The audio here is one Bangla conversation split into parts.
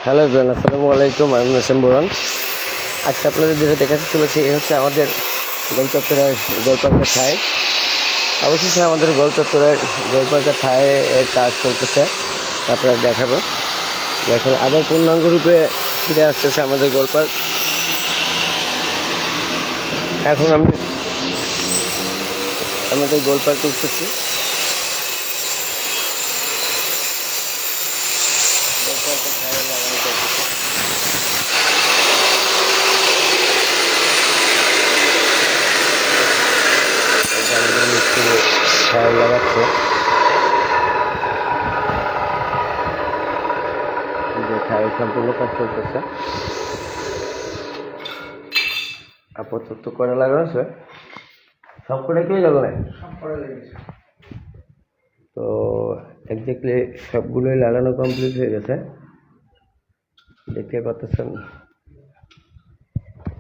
হ্যালো এভরিওয়ান, আসসালামু আলাইকুম। আমি হোসেন বোরান। আজকে আপনাদের যেটা দেখাতে চলেছি এই হচ্ছে আমাদের গোলচত্বরের গোলপার্কের ঠায়। অবশেষে আমাদের গোলচত্বরের গোলপার্কের ঠায় কাজ চলতেছে, আপনারা দেখাবো। দেখেন আবার পূর্ণাঙ্গ রূপে ফিরে আসতেছে আমাদের গোলপার্ক। এখন আমি আমাদের গোলপার্কে উঠতেছি। গোলপার্কের ঠায় লাগানো চলতেছে। আমাদের মিস্ত্রি ঠায় লাগাচ্ছে, যে ঠায় সম্পূর্ণ কাজ চলতেছে। আপাতত করে লাগানো আছে, সব করে কেউ যাবে না, তো একজাক্টলি সবগুলোই লাগানো কমপ্লিট হয়ে গেছে, দেখতে পাচ্ছেন।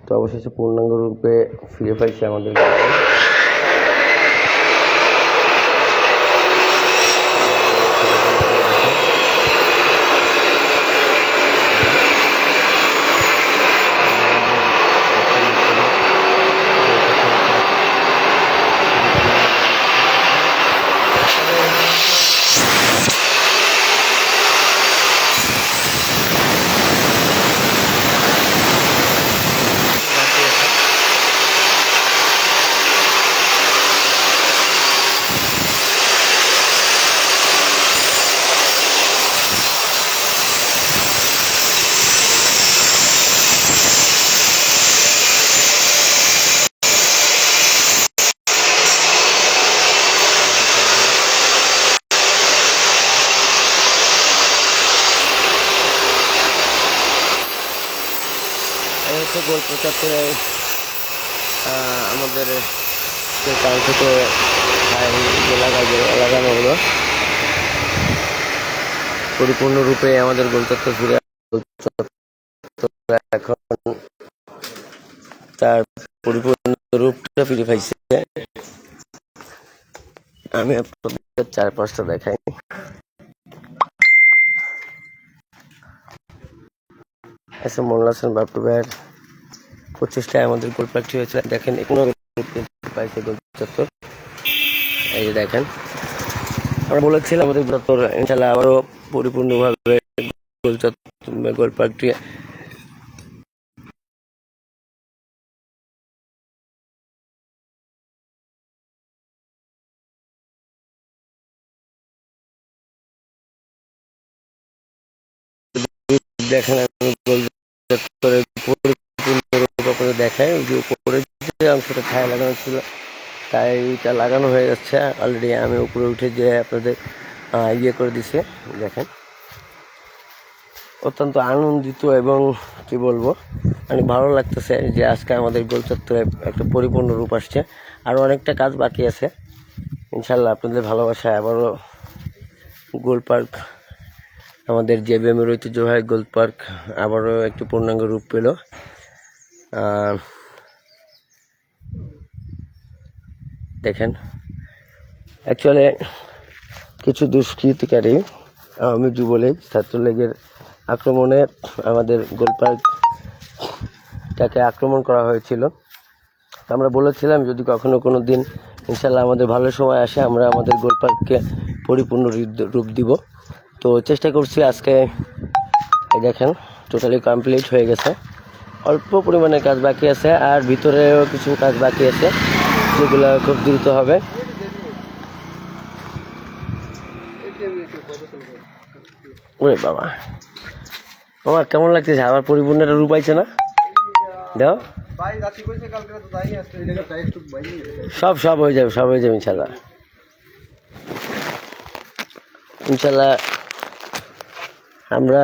তো অবশেষে পূর্ণাঙ্গ রূপে ফিরে পাইছে আমাদের গোল চত্বরে আমাদের যে কাঙ্ক্ষিত লাগানো হলো পরিপূর্ণরূপে আমাদের গোল চত্বর ফিরে এখন তার পরিপূর্ণ রূপটা ফিরে পাইছে। আমি আপনাদের চারপাশটা দেখাই। এসে মোল্লা হাসান বাপ্পু ভাইয়ের প্রচেষ্টায় আমাদের গোলপার্কটি হয়েছে। দেখেন এখনো পাইছে গোল চত্বর, এই যে দেখেন। আমরা বলেছিলাম আমাদের চত্বর ইনশাল্লাহ আবারও পরিপূর্ণভাবে গোলপার্কটি দেখেন। আমি গোল চত্বরের পরিপূর্ণরূপে দেখাই, যে উপরে যে অংশটা ছায়া লাগানো ছিল তাই এটা লাগানো হয়ে যাচ্ছে অলরেডি। আমি উপরে উঠে যে আপনাদের ইয়ে করে দিছে। দেখেন অত্যন্ত আনন্দিত এবং কি বলবো, অনেক ভালো লাগতেছে যে আজকে আমাদের গোল চত্বরে একটা পরিপূর্ণ রূপ আসছে। আরও অনেকটা কাজ বাকি আছে, ইনশাল্লাহ আপনাদের ভালোবাসায় আবারও গোল পার্ক, আমাদের জেবিএমের ঐতিহ্যবাহী গোল পার্ক আবারও একটু পূর্ণাঙ্গ রূপ পেল। দেখেন অ্যাকচুয়ালি কিছু দুষ্কৃতিকারী আওয়ামী যুবলীগ ছাত্রলীগের আক্রমণে আমাদের গোল পার্কটাকে আক্রমণ করা হয়েছিল। আমরা বলেছিলাম যদি কখনো কোনো দিন ইনশাল্লাহ আমাদের ভালো সময় আসে আমরা আমাদের গোল পার্ককে পরিপূর্ণ রূপ দিব। তো চেষ্টা করছি আজকে। দেখেন টোটালি কমপ্লিট হয়ে গেছে, অল্প পরিমাণে কাজ বাকি আছে আর ভিতরেও কিছু কাজ বাকি আছে যেগুলো খুব দ্রুত হবে। ওরে বাবা, আমার কেমন লাগতেছে, আবার পরিপূর্ণটা রূপ পাইছে না? দেখো সব হয়ে যাবে, সব হয়ে যাবে ইনশাল্লাহ। ইনশাল্লাহ আমরা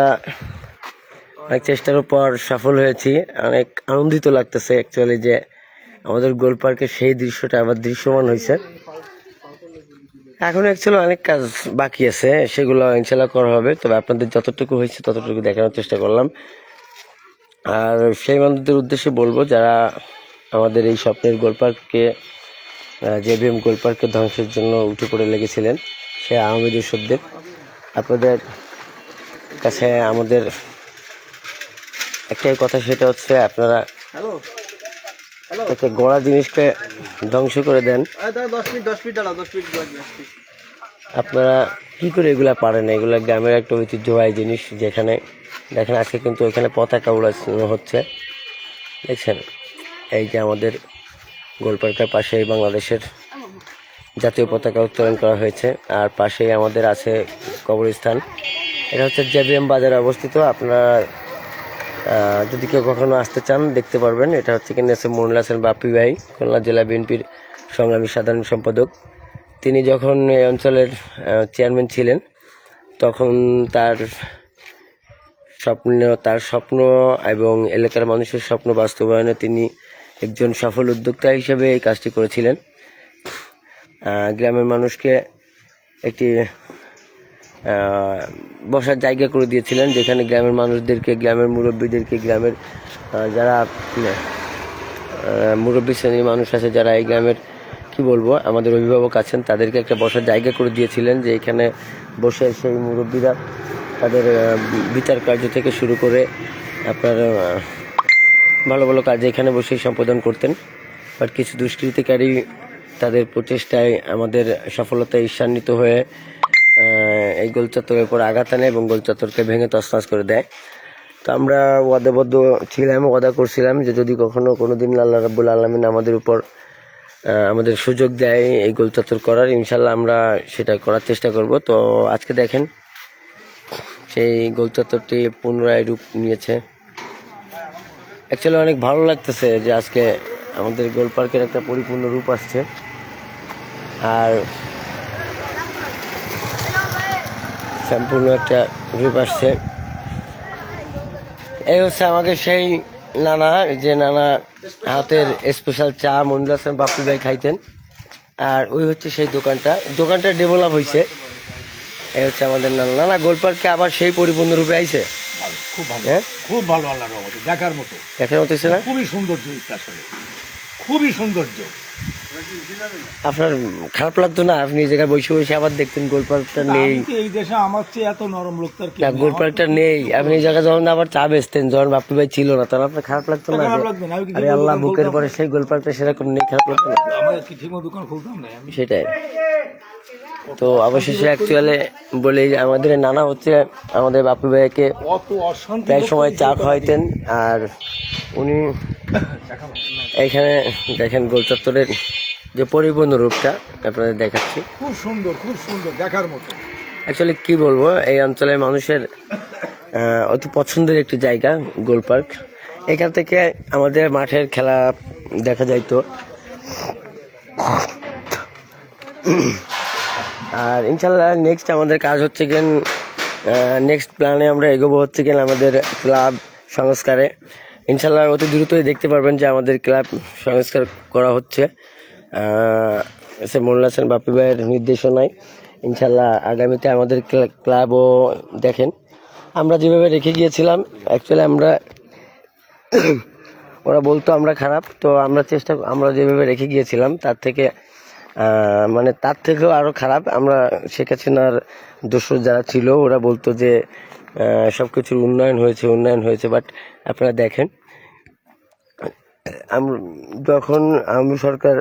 অনেক চেষ্টার উপর সফল হয়েছি। অনেক আনন্দিত লাগতেছে অ্যাকচুয়ালি যে আমাদের গোল পার্কের সেই দৃশ্যটা আবার দৃশ্যমান হয়েছে। এখন অ্যাকচুয়ালি অনেক কাজ বাকি আছে, সেগুলো ইনশাল্লাহ করা হবে। তবে আপনাদের যতটুকু হয়েছে ততটুকু দেখানোর চেষ্টা করলাম। আর সেই মানুষদের উদ্দেশ্যে বলবো যারা আমাদের এই স্বপ্নের গোল পার্ককে জেবিএম গোল পার্ককে ধ্বংসের জন্য উঠে পড়ে লেগেছিলেন, সে আওয়ামী দর্শকদের, আপনাদের কাছে আমাদের একটাই কথা, সেটা হচ্ছে আপনারা একটা গড়া জিনিসকে ধ্বংস করে দেন। আপনারা কি করে এগুলা পারেন? এগুলা গ্রামের একটা ঐতিহ্যবাহী জিনিস, যেখানে দেখেন আজকে কিন্তু এখানে পতাকা উড়ানো হচ্ছে, দেখছেন? এই যে আমাদের গোলপার্কের পাশেই বাংলাদেশের জাতীয় পতাকা উত্তোলন করা হয়েছে, আর পাশেই আমাদের আছে কবরস্থান। এটা হচ্ছে জেবিএম বাজারে অবস্থিত। আপনারা যদি কেউ কখনো আসতে চান দেখতে পারবেন। এটা হচ্ছে কিনা মনিরুল হাসান বাপ্পি ভাই, খুলনা জেলা বিএনপির সংগ্রামী সাধারণ সম্পাদক। তিনি যখন এই অঞ্চলের চেয়ারম্যান ছিলেন, তখন তার স্বপ্ন এবং এলাকার মানুষের স্বপ্ন বাস্তবায়নে তিনি একজন সফল উদ্যোক্তা হিসেবে এই কাজটি করেছিলেন। গ্রামের মানুষকে একটি বসার জায়গা করে দিয়েছিলেন, যেখানে গ্রামের মানুষদেরকে, গ্রামের মুরব্বীদেরকে, গ্রামের যারা মুরব্বী শ্রেণীর মানুষ আছে, যারা এই গ্রামের কি বলবো আমাদের অভিভাবক আছেন, তাদেরকে একটা বসার জায়গা করে দিয়েছিলেন, যে এখানে বসে সেই মুরব্বীরা তাদের বিচার কার্য থেকে শুরু করে আপনার ভালো ভালো কাজ এখানে বসেই সম্পাদন করতেন। বাট কিছু দুষ্কৃতিকারী তাদের প্রচেষ্টায় আমাদের সফলতায় ঈর্ষান্বিত হয়ে এই গোলচত্বরের উপর আঘাত আনে এবং গোলচত্বরকে ভেঙে তছনছ করে দেয়। তো আমরা ওয়াদাবদ্ধ ছিলাম, ওয়াদা করছিলাম যে যদি কখনো কোনোদিন আল্লাহ রাব্বুল আলামিন আমাদের উপর আমাদের সুযোগ দেয় এই গোলচত্বর করার, ইনশাল্লাহ আমরা সেটা করার চেষ্টা করব। তো আজকে দেখেন সেই গোলচত্বরটি পুনরায় রূপ নিয়েছে। অ্যাকচুয়ালি অনেক ভালো লাগতেছে যে আজকে আমাদের গোল পার্কের একটা পরিপূর্ণ রূপ আসছে, আর সম্পূর্ণ একটা রূপ আসছে। এই হচ্ছে আমাকে সেই নানা, যে নানা হাতের স্পেশাল চা মনিরুল হাসান বাপ্পি ভাই খাইতেন, আর ওই হচ্ছে সেই দোকানটা ডেভেলপ হয়েছে। এই হচ্ছে আমাদের নানা গোল পার্কে আবার সেই পরিপূর্ণ রূপে আইছে। খুব ভালো, খুব ভালো, আল্লাহর রহমতে দেখার মতো হচ্ছে না? খুবই সৌন্দর্য, আসলে খুবই সৌন্দর্য। আপনার খারাপ লাগতো না? আপনি এই জায়গায় বসে বসে আবার দেখতেন গোল পার্কটা নেই। এই দেশে আমার চেয়ে এত নরম লোক তার গোল পার্কটা নেই, আপনি এই জায়গায় যখন আবার চা বেচতেন, যখন বাপ্পি ভাই ছিল না, তখন আপনার খারাপ লাগতো না? আরে আল্লাহ, বুকের পরে সেই গোল পার্কটা সেরকম নেই, খারাপ লাগতো না? দোকান খুলতাম না আমি, সেটাই। তো অবশেষে অ্যাকচুয়ালি বলি, আমাদের নানা হচ্ছে আমাদের বাপ্পি ভাইকে প্রায় সময় চা খাওয়াইতেন, আর উনি এখানে দেখেন গোল চত্বরের যে পরিপূর্ণ রূপটা আপনাদের দেখাচ্ছি। খুব সুন্দর, খুব সুন্দর, দেখার মতো। অ্যাকচুয়ালি কি বলবো, এই অঞ্চলের মানুষের অতি পছন্দের একটি জায়গা গোল পার্ক। এখান থেকে আমাদের মাঠের খেলা দেখা যাইতো। আর ইনশাল্লাহ নেক্সট আমাদের কাজ হচ্ছে গেন, নেক্সট প্ল্যানে আমরা এগোবো হচ্ছে গেন আমাদের ক্লাব সংস্কারে। ইনশাল্লাহ অতি দ্রুতই দেখতে পারবেন যে আমাদের ক্লাব সংস্কার করা হচ্ছে মনিরুল হাসান বাপ্পি ভাইয়ের নির্দেশনায়। ইনশাল্লাহ আগামীতে আমাদের ক্লাবও দেখেন আমরা যেভাবে রেখে গিয়েছিলাম। অ্যাকচুয়ালি আমরা ওরা বলতো আমরা খারাপ, তো আমরা যেভাবে রেখে গিয়েছিলাম তার থেকে মানে তার থেকেও আরও খারাপ। আমরা শেখ হাসিনার দোসর যারা ছিল ওরা বলতো যে সব কিছুর উন্নয়ন হয়েছে, বাট আপনারা দেখেন যখন আওয়ামী সরকার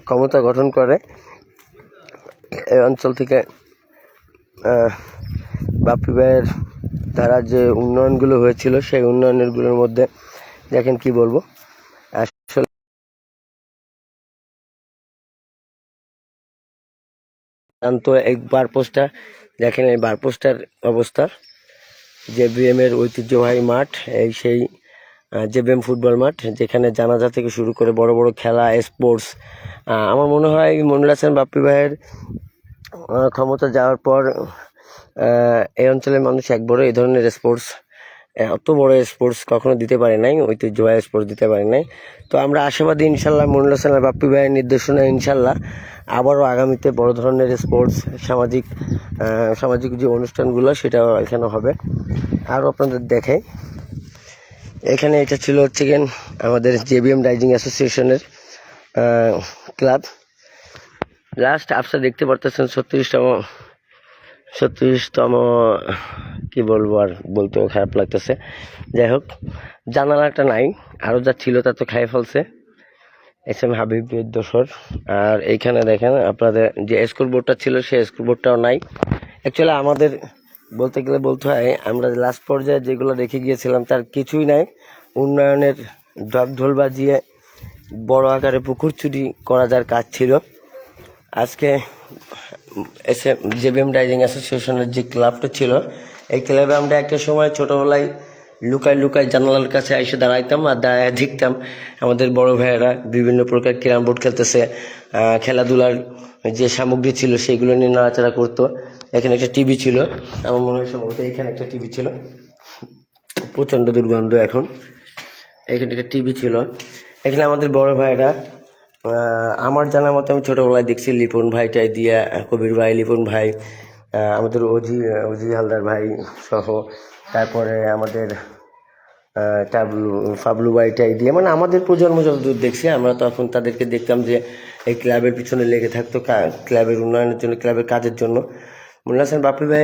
ক্ষমতা গঠন করে, এই অঞ্চল থেকে বাপ্পি ভাইয়ের দ্বারা যে উন্নয়নগুলো হয়েছিল, সেই উন্নয়নগুলোর মধ্যে দেখেন কি বলবো, আসলে তো এক বারপোস্টার দেখেন, এই বারপোস্টার অবস্থা। জেবিএম এর ঐতিহ্যবাহী মাঠ, এই সেই জেবিএম ফুটবল মাঠ, যেখানে জানাজা থেকে শুরু করে বড় বড় খেলা, স্পোর্টস। আমার মনে হয় মনিরুল হাসান বাপ্পি ভাইয়ের ক্ষমতা যাওয়ার পর এই অঞ্চলের মানুষ একবারও এই ধরনের স্পোর্টস, অত বড় স্পোর্টস কখনো দিতে পারে নাই, ঐতিহ্যবাহী স্পোর্টস দিতে পারে নাই। তো আমরা আশাবাদী ইনশাল্লাহ মনিরুল হাসান বাপ্পি ভাইয়ের নির্দেশনায় ইনশাল্লাহ আবারও আগামীতে বড় ধরনের স্পোর্টস, সামাজিক যে অনুষ্ঠানগুলো সেটাও এখানে হবে। আরও আপনাদের দেখাই, এখানে এটা ছিল হচ্ছে গিয়ে আমাদের জেবিএম রাইজিং অ্যাসোসিয়েশনের ক্লাব। লাস্ট আপনারা দেখতে পারতেছেন 36তম 36তম, কি বলবো আর, বলতেও খারাপ লাগতেছে। যাই হোক, জানালাটা নাই, আরও যা ছিল তা তো খাই ফেলছে। এস এম হাবিবের দোসর। আর এইখানে দেখেন আপনাদের যে স্কুল বোর্ডটা ছিল সেই স্কুল বোর্ডটাও নাই। অ্যাকচুয়ালি আমাদের বলতে গেলে বলতে হয়, আমরা লাস্ট পর্যায়ে যেগুলো রেখে গিয়েছিলাম তার কিছুই নাই। উন্নয়নের ঢাক ঢোল বাজিয়ে বড় আকারে পুকুর চুরি করা যার কাজ ছিল। আজকে এসে জেবিএম রাইজিং অ্যাসোসিয়েশনের যে ক্লাবটা ছিল, এই ক্লাবে আমরা একটা সময় ছোটোবেলায় লুকায় লুকায় জানালার কাছে এসে দাঁড়াইতাম আর দাঁড়ায় দেখতাম আমাদের বড় ভাইয়েরা বিভিন্ন প্রকার ক্যারাম বোর্ড খেলতেছে, খেলাধুলার যে সামগ্রী ছিল সেগুলো নিয়ে নাড়াচাড়া করতো। এখানে একটা টিভি ছিল, আমার মনে হয় সম্ভবত এখানে একটা টিভি ছিল, প্রচণ্ড দুর্গন্ধ এখন। এখানে একটা টিভি ছিল, এখানে আমাদের বড় ভাইরা, আমার জানা মতো আমি ছোটোবেলায় দেখছি লিপন ভাইটাই দিয়া, কবির ভাই, লিপন ভাই, আমাদের অজি হালদার ভাই সহ, তারপরে আমাদের ফাবলু ভাইটাই দিয়ে, মানে আমাদের প্রজন্ম যতদূর দেখছি আমরা তখন তাদেরকে দেখতাম যে এই ক্লাবের পিছনে লেগে থাকতো, ক্লাবের উন্নয়নের জন্য, ক্লাবের কাজের জন্য। মোল্লা হাসান বাপ্পি ভাই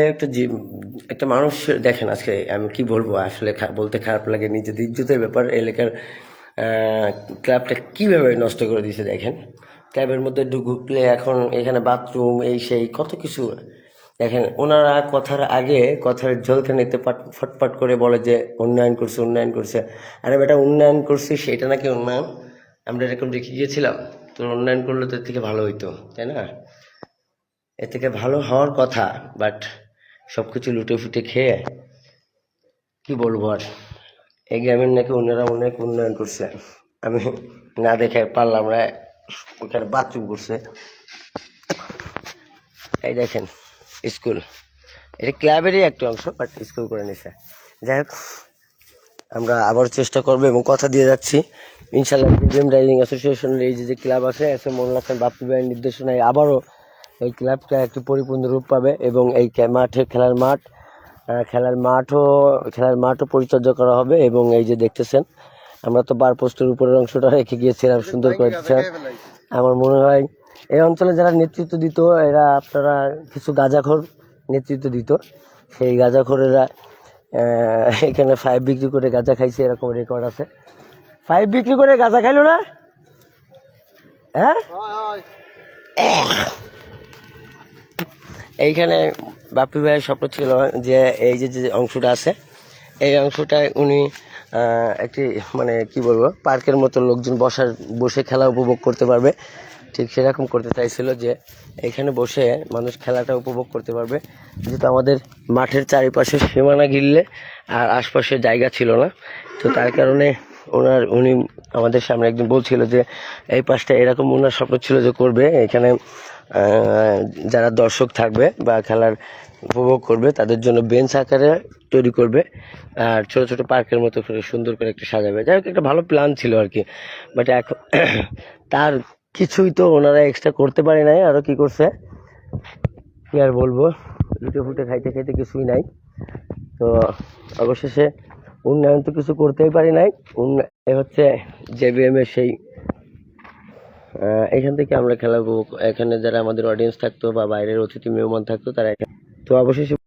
একটা মানুষ। দেখেন আজকে আমি কি বলবো, আসলে বলতে খারাপ লাগে, নিজেদের ইজ্জতের ব্যাপার। এলাকার ক্লাবটা কীভাবে নষ্ট করে দিয়েছে দেখেন। ক্লাবের মধ্যে ঢুকলে এখন এখানে বাথরুম, এই সেই কত কিছু। দেখেন ওনারা কথার আগে কথার ঝলকানিতে ফটফট করে বলে যে উন্নয়ন করছে, উন্নয়ন করছে। আরে বেটা, উন্নয়ন করছি সেটা নাকি উন্নয়ন? আমরা এরকম রেখে গিয়েছিলাম? তো উন্নয়ন করলে তো এর থেকে ভালো হইতো, তাই না? এর থেকে ভালো হওয়ার কথা, বাট সব কিছু লুটে ফুটে খেয়ে কি বলবো আর। এই গ্রামের নাকি ওনারা অনেক উন্নয়ন করছে, আমি না দেখে পারলাম না। ওখানে বাথরুম করছে, এই দেখেন স্কুল, এটা ক্লাবেরই একটা অংশ, বাট স্কুল করে নিছে। যাই হোক, আমরা আবার চেষ্টা করবো এবং কথা দিয়ে যাচ্ছি ইনশাল্লাহ জেবিএম রাইজিং অ্যাসোসিয়েশনের এই যে ক্লাব আছে, এস এম মোল্লা হাসান বাপ্পি ভাইয়ের নির্দেশনায় আবারও এই ক্লাবটা একটি পরিপূর্ণ রূপ পাবে এবং এই মাঠে খেলার মাঠও পরিচর্যা করা হবে। এবং এই যে দেখতেছেন, আমরা তো বার পোস্টের উপরের অংশটা রেখে গিয়েছিলাম, সুন্দর করে দিচ্ছেন। আমার মনে হয় এই অঞ্চলে যারা নেতৃত্ব দিত, এরা আপনারা কিছু গাঁজাখোর নেতৃত্ব দিত। সেই গাঁজাখোরেরা এখানে 5 বিক্রি করে গাঁজা খাইছে, এরকম রেকর্ড আছে। 5 বিক্রি করে গাঁজা খাইলো না? হ্যাঁ, এইখানে বাপ্পি ভাইয়ের স্বপ্ন ছিল যে এই যে অংশটা আছে, এই অংশটায় উনি একটি, মানে কি বলবো, পার্কের মতো লোকজন বসে খেলা উপভোগ করতে পারবে। ঠিক সেরকম করতে চাইছিল যে এখানে বসে মানুষ খেলাটা উপভোগ করতে পারবে, যেহেতু আমাদের মাঠের চারিপাশে সীমানা ঘিরলে আর আশপাশে জায়গা ছিল না। তো তার কারণে উনি আমাদের সামনে একদিন বলছিল যে এই পাশটা এরকম, ওনার স্বপ্ন ছিল যে করবে এখানে, যারা দর্শক থাকবে বা খেলার উপভোগ করবে তাদের জন্য বেঞ্চ আকারে তৈরি করবে আর ছোট ছোট পার্কের মতো করে সুন্দর করে একটা সাজাবে। যাই হোক, একটা ভালো প্ল্যান ছিল আর কি, বাট এখন তার কিছুই তো ওনারা এক্সট্রা করতে পারে নাই। আরও কি করছে কি আর বলবো, লুটে ফুটে খাইতে খাইতে কিছুই নাই। তো অবশেষে উন্নয়ন তো কিছু করতেই পারি নাই। হচ্ছে জেবিএম এর সেই এখান থেকে আমরা খেলা উপভোগ, এখানে যারা আমাদের অডিয়েন্স থাকতো বা বাইরের অতিথি মেহমান থাকতো তারা তো অবশেষে